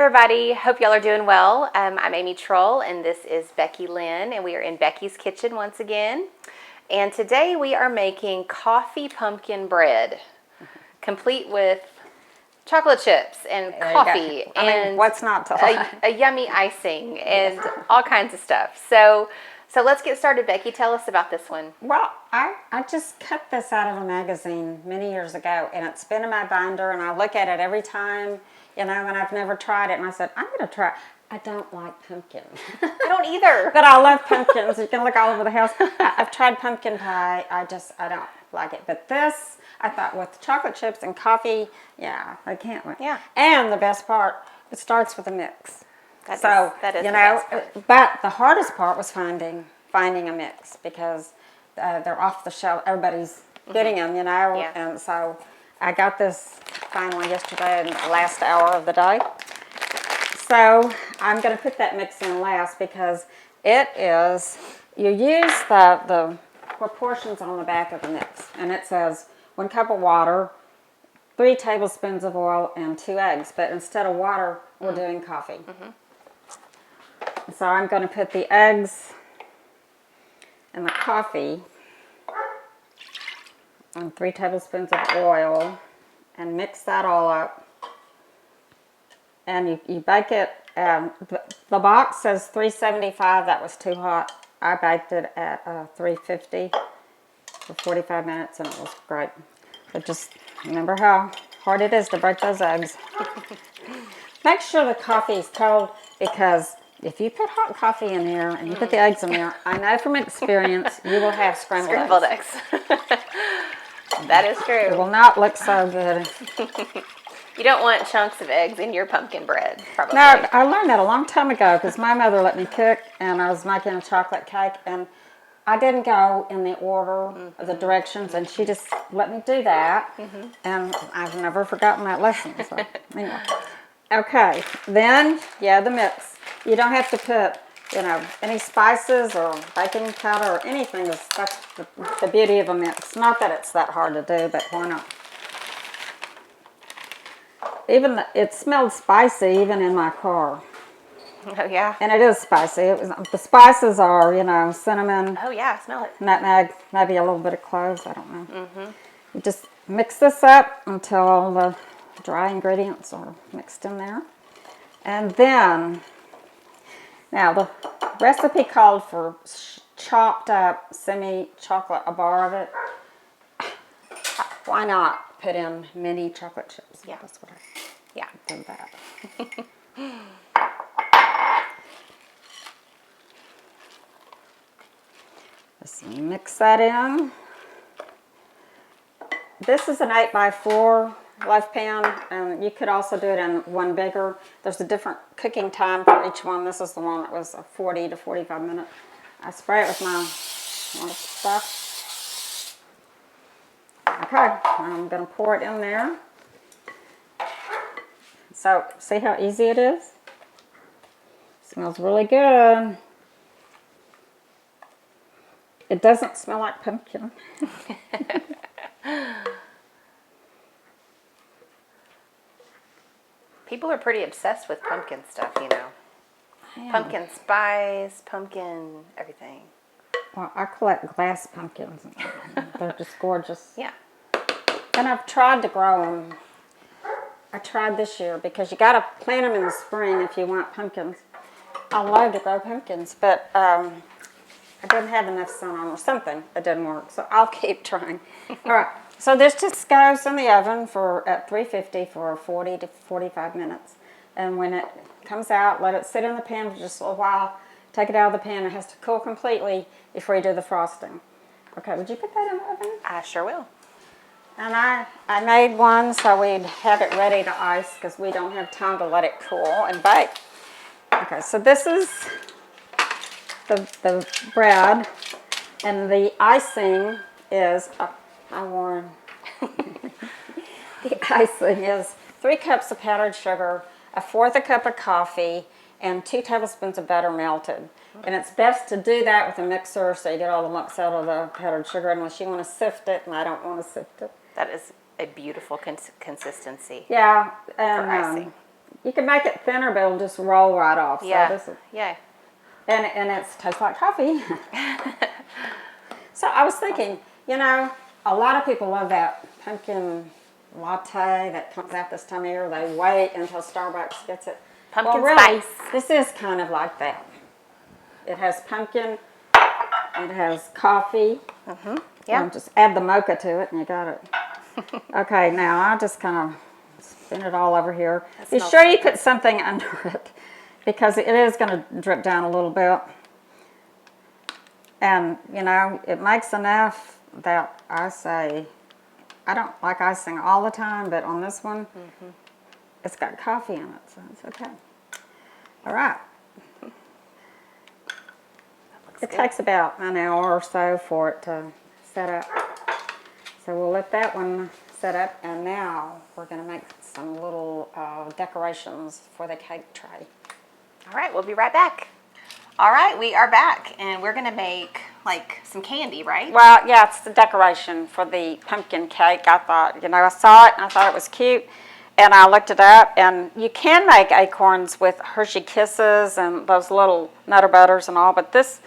everybody, hope y'all are doing well. I'm Amy Troll and this is Becky Lynn and we are in Becky's kitchen once again. And today we are making coffee pumpkin bread, complete with chocolate chips and coffee and what's not to like? a yummy icing and all kinds of stuff. So let's get started. Becky, tell us about this one. Well, I just cut this out of a magazine many years ago, and it's been in my binder, and I look at it every time, and I've never tried it, and I said, I'm going to try it. I don't like pumpkin. I don't either. But I love pumpkins. You can look all over the house. I've tried pumpkin pie. I don't like it. But this, I thought with chocolate chips and coffee, yeah, I can't wait. Yeah. And the best part, it starts with a mix. That is you the know, best part. but the hardest part was finding a mix because they're off the shelf. Everybody's getting them, you know. Yeah. And so I got this finally yesterday in the last hour of the day. So I'm going to put that mix in last because it is, you use the proportions on the back of the mix. And it says 1 cup of water, 3 tablespoons of oil, and 2 eggs. But instead of water, we're doing coffee. So I'm going to put the eggs and the coffee and 3 tablespoons of oil and mix that all up. And you bake it, the box says 375, that was too hot. I baked it at 350 for 45 minutes and it was great. But just remember how hard it is to break those eggs. Make sure the coffee is cold because if you put hot coffee in there and you put the eggs in there, I know from experience you will have scrambled eggs. That is true. It will not look so good. You don't want chunks of eggs in your pumpkin bread, probably. No, I learned that a long time ago because my mother let me cook and I was making a chocolate cake and I didn't go in the order of the directions and she just let me do that and I've never forgotten that lesson. So anyway. Okay, then, the mix. You don't have to put, any spices or baking powder or anything. That's the beauty of a mix. Not that it's that hard to do, but why not? It smelled spicy even in my car. Oh, yeah? And it is spicy. The spices are, cinnamon. Oh, yeah, I smell it. Nutmeg, maybe a little bit of cloves, I don't know. You just mix this up until all the dry ingredients are mixed in there. And then, now the recipe called for chopped up semi-chocolate, a bar of it. Why not put in mini chocolate chips? Yeah. That's what I Yeah. did that. Just mix that in. This is an 8x4 loaf pan, and you could also do it in one bigger. There's a different cooking time for each one. This is the one that was a 40 to 45 minute. I spray it with my stuff. Okay, I'm going to pour it in there. So, see how easy it is? Smells really good. It doesn't smell like pumpkin. People are pretty obsessed with pumpkin stuff, Yeah. Pumpkin spice, pumpkin everything. Well, I collect glass pumpkins. They're just gorgeous. Yeah. And I've tried to grow them. I tried this year because you got to plant them in the spring if you want pumpkins. I love to grow pumpkins, but I didn't have enough sun on or something. It didn't work, so I'll keep trying. All right, so this just goes in the oven at 350 for 40 to 45 minutes. And when it comes out, let it sit in the pan for just a little while. Take it out of the pan. It has to cool completely before you do the frosting. Okay, would you put that in the oven? I sure will. And I made one so we'd have it ready to ice because we don't have time to let it cool and bake. Okay, so this is the bread, and the icing is, the icing is 3 cups of powdered sugar, 1/4 cup of coffee, and 2 tablespoons of butter melted. And it's best to do that with a mixer so you get all the lumps out of the powdered sugar unless you want to sift it, and I don't want to sift it. That is a beautiful consistency. Yeah, for icing. You can make it thinner, but it'll just roll right off. Yeah. So this is, Yeah. and it tastes like coffee. So I was thinking, you know, a lot of people love that pumpkin latte that comes out this time of year. They wait until Starbucks gets it. Pumpkin really, spice. This is kind of like that. It has pumpkin. It has coffee. Yeah. Just add the mocha to it, and you got it. Okay, now I'll just kind of spin it all over here. Be smells sure so you good. put something under it because it is going to drip down a little bit. And, you know, it makes enough that I say, I don't like icing all the time, but on this one, it's got coffee in it, so it's okay. All right. It takes about an hour or so for it to set up. So we'll let that one set up, and now we're going to make some little decorations for the cake tray. All right, we'll be right back. All right, we are back, and we're going to make, like, some candy, right? Well, yeah, it's the decoration for the pumpkin cake. I thought, you know, I saw it, and I thought it was cute, and I looked it up, and you can make acorns with Hershey Kisses and those little Nutter Butters and all, but this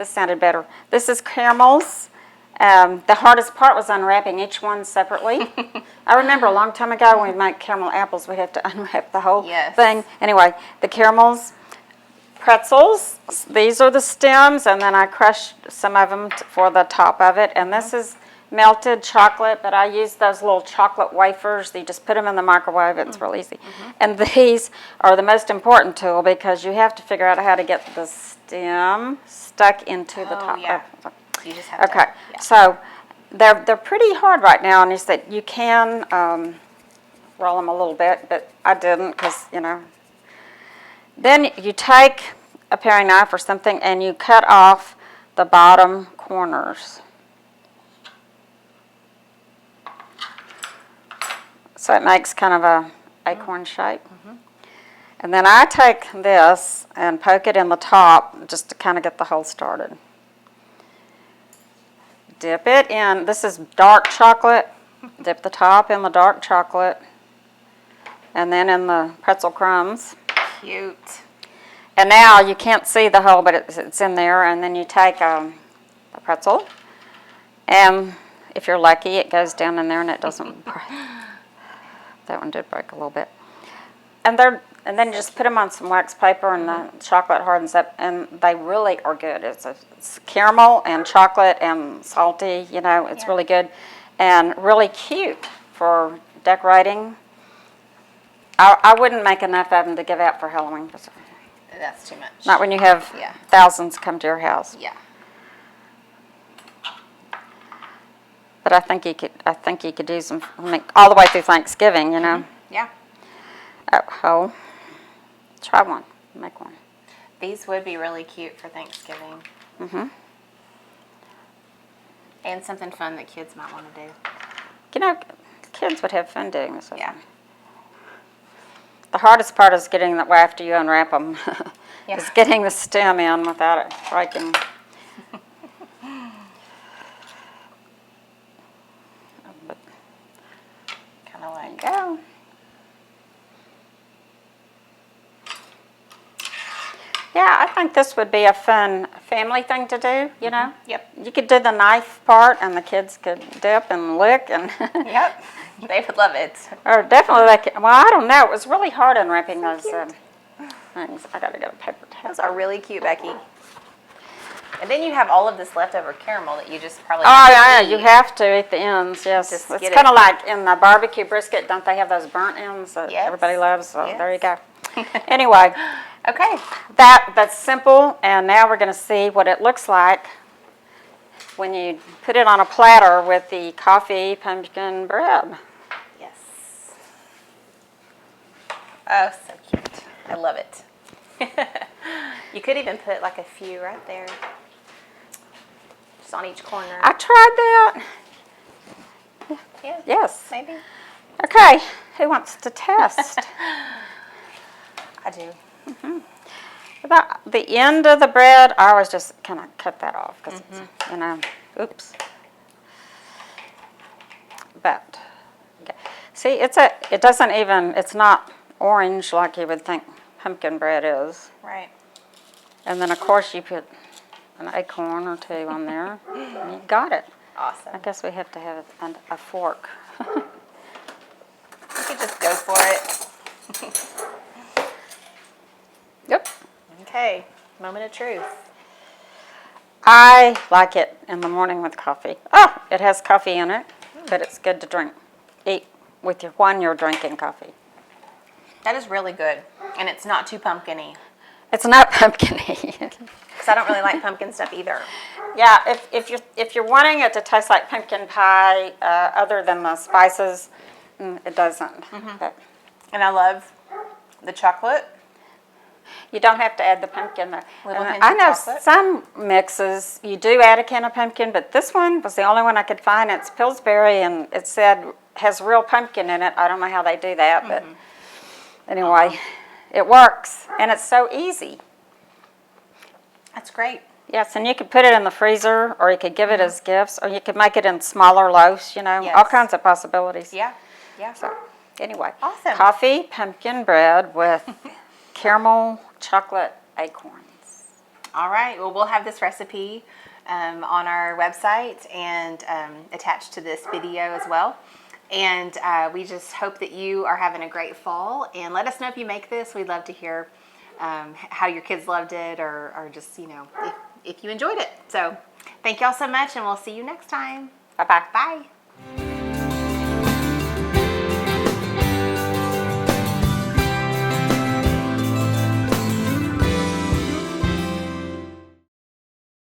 sounded better. This is caramels. The hardest part was unwrapping each one separately. I remember a long time ago when we'd make caramel apples, we'd have to unwrap the whole thing. Anyway, the caramels, pretzels, these are the stems, and then I crushed some of them for the top of it. And this is melted chocolate, but I use those little chocolate wafers. You just put them in the microwave. It's real easy. And these are the most important tool because you have to figure out how to get the stem stuck into the top. Yeah. You just have Okay, to, yeah. so they're pretty hard right now, and you said you can roll them a little bit, but I didn't because, you know. Then you take a paring knife or something and you cut off the bottom corners. So it makes kind of a acorn shape. And then I take this and poke it in the top just to kind of get the hole started. Dip it in, this is dark chocolate. Dip the top in the dark chocolate and then in the pretzel crumbs. Cute. And now you can't see the hole, but it's in there. And then you take a pretzel, and if you're lucky, it goes down in there and it doesn't break. That one did break a little bit. And then you just put them on some wax paper, and the chocolate hardens up, and they really are good. It's caramel and chocolate and salty. You know, it's really good and really cute for decorating. I wouldn't make enough of them to give out for Halloween. That's too much. Not when you have thousands come to your house. Yeah. But I think you could use them all the way through Thanksgiving. You know. Yeah. Oh, try one. Make one. These would be really cute for Thanksgiving. And something fun that kids might want to do. You know, kids would have fun doing this. Yeah. The hardest part is getting that after you unwrap them. Is getting the stem in without it breaking. Kind of like Go. Yeah, I think this would be a fun family thing to do, you know? Yep. You could do the knife part, and the kids could dip and lick. And Yep. They would love it. Or definitely, well, I don't know. It was really hard unwrapping those things. I got to get a paper towel. Those are really cute, Becky. And then you have all of this leftover caramel that you just probably You have to at the ends, yes. Just It's get kind it. of like in the barbecue brisket, don't they have those burnt ends that Yes. everybody loves? So Yes. there you go. Anyway, Okay. that's simple, and now we're going to see what it looks like when you put it on a platter with the coffee pumpkin bread. Yes. Oh, so cute. I love it. You could even put like a few right there. Just on each corner. I tried that. Yeah. Yes. Maybe. Okay, who wants to test? I do. About the end of the bread, I always just kind of cut that off because it's, you know, oops. But, okay. See, it's not orange like you would think pumpkin bread is. Right. And then, of course, you put an acorn or two on there. And you got it. Awesome. I guess we have to have a fork. You could just go for it. Yep. Okay, moment of truth. I like it in the morning with coffee. Oh, it has coffee in it, but it's good to drink. Eat with your when you're drinking coffee. That is really good, and it's not too pumpkin-y. It's not pumpkin-y. Because I don't really like pumpkin stuff either. Yeah, if you're wanting it to taste like pumpkin pie, other than the spices, it doesn't. But And I love the chocolate. you don't have to add the pumpkin. Little And hint I of know chocolate. some mixes you do add a can of pumpkin, but this one was the only one I could find. It's Pillsbury, and it said has real pumpkin in it. I don't know how they do that, but anyway, it works, and it's so easy. That's great. Yes, and you could put it in the freezer, or you could give it as gifts, or you could make it in smaller loaves, all Yes. kinds of possibilities. Yeah, yeah. So, anyway. Awesome. Coffee, pumpkin bread with caramel chocolate acorns. All right. Well, we'll have this recipe on our website and attached to this video as well. And we just hope that you are having a great fall. And let us know if you make this. We'd love to hear how your kids loved it, or just, if you enjoyed it. So thank y'all so much, and we'll see you next time. Bye-bye. Bye.